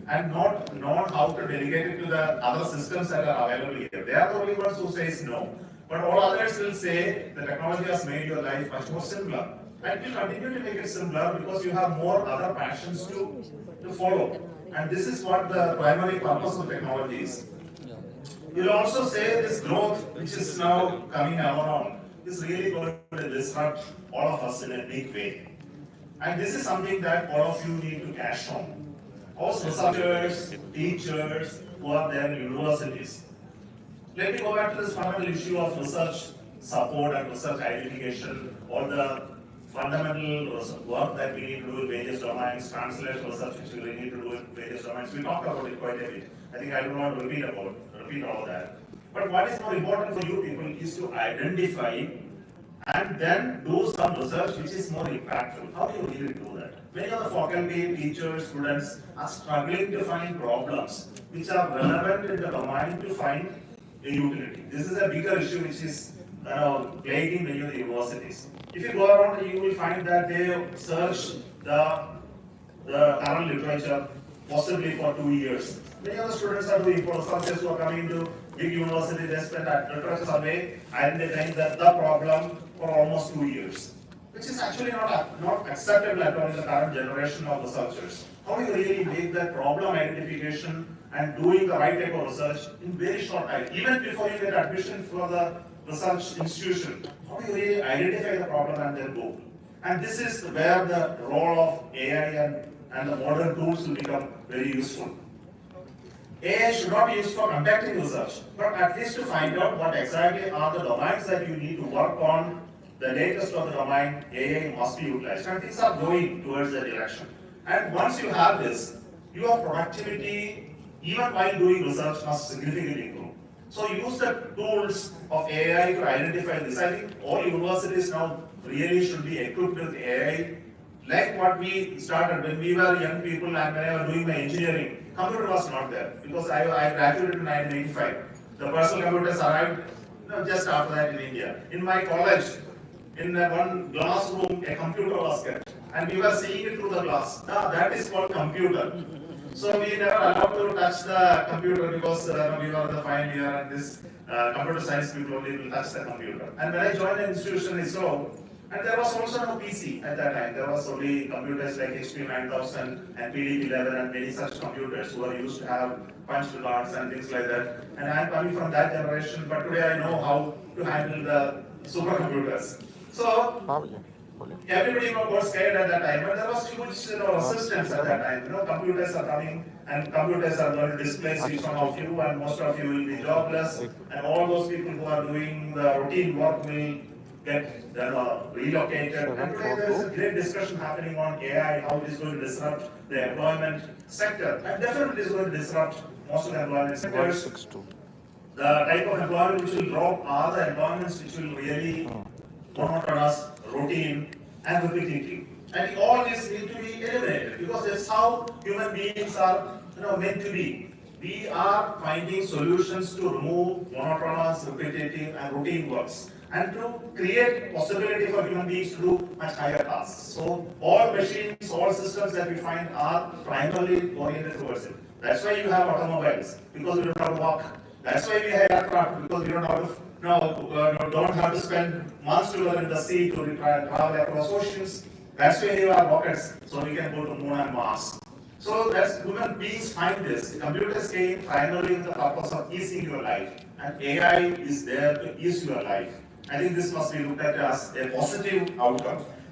and not know how to delegate it to the other systems that are available here. They are the only ones who says no. But all others will say the technology has made your life much more simpler. And will continue to make it simpler because you have more other passions to follow. And this is what the primary purpose of technology is. We'll also say this growth, which is now coming around, is really going to disrupt all of us in a big way. And this is something that all of you need to cash on. Also, researchers, teachers who are there in universities. Let me go back to this fundamental issue of research support and research identification, all the fundamental work that we need to do in various domains, translation research which we need to do in various domains. We talked about it quite a bit. I think I don't want to repeat all of that. But what is more important for you people is to identify and then do some research which is more impactful. How do you really do that? Many of the faculty, teachers, students are struggling to find problems which are relevant in the domain to find a utility. This is a bigger issue which is plaguing many of the universities. If you go around, you will find that they search the current literature possibly for 2 years. Many of the students are doing researchers who are coming to big universities, they spend that literature survey identifying the problem for almost 2 years, which is actually not acceptable at all in the current generation of researchers. How do you really make that problem identification and doing the right type of research in very short time, even before you get admission for the research institution? How do you really identify the problem and then go? And this is where the role of AI and the modern tools will become very useful. AI should not be used for conducting research, but at least to find out what exactly are the domains that you need to work on. The latest of the domain, AI must be utilized. And things are going towards that direction. And once you have this, your productivity, even while doing research, must significantly improve. So use the tools of AI to identify this. I think all universities now really should be equipped with AI. Like what we started when we were young people and when I was doing my engineering, computer was not there because I graduated in 1985. The personal computers arrived just after that in India. In my college, in one glass room, a computer was kept, and we were seeing it through the glass. Now that is called computer. So we never allowed to touch the computer because we were the final year, and this computer science people only will touch the computer. And when I joined the institution, ISRO, and there was also no PC at that time. There was only computers like HP 9000 and PD11 and many such computers who were used to have punch cards and things like that. And I'm coming from that generation, but today I know how to handle the supercomputers. So everybody was scared at that time, but there was huge resistance at that time. Computers are coming and computers are going to displace each one of you, and most of you will be jobless, and all those people who are doing the routine work will get relocated. And today there is a great discussion happening on AI, how it is going to disrupt the employment sector, and definitely is going to disrupt most of the employment sectors. The type of employment which will drop are the employments which will really monotonous, routine, and repetitive. And all this need to be eliminated because that's how human beings are meant to be. We are finding solutions to remove monotonous, repetitive, and routine works, and to create possibility for human beings to do much higher tasks. So all machines, all systems that we find are primarily oriented towards it. That's why you have automobiles, because we don't have to walk. That's why we have aircraft, because we don't have to spend months together in the sea to travel across oceans. That's why you have rockets, so we can go to Moon and Mars. So that's human beings find this. The computers came primarily with the purpose of easing your life, and AI is there to ease your life. I think this must be looked at as a positive outcome.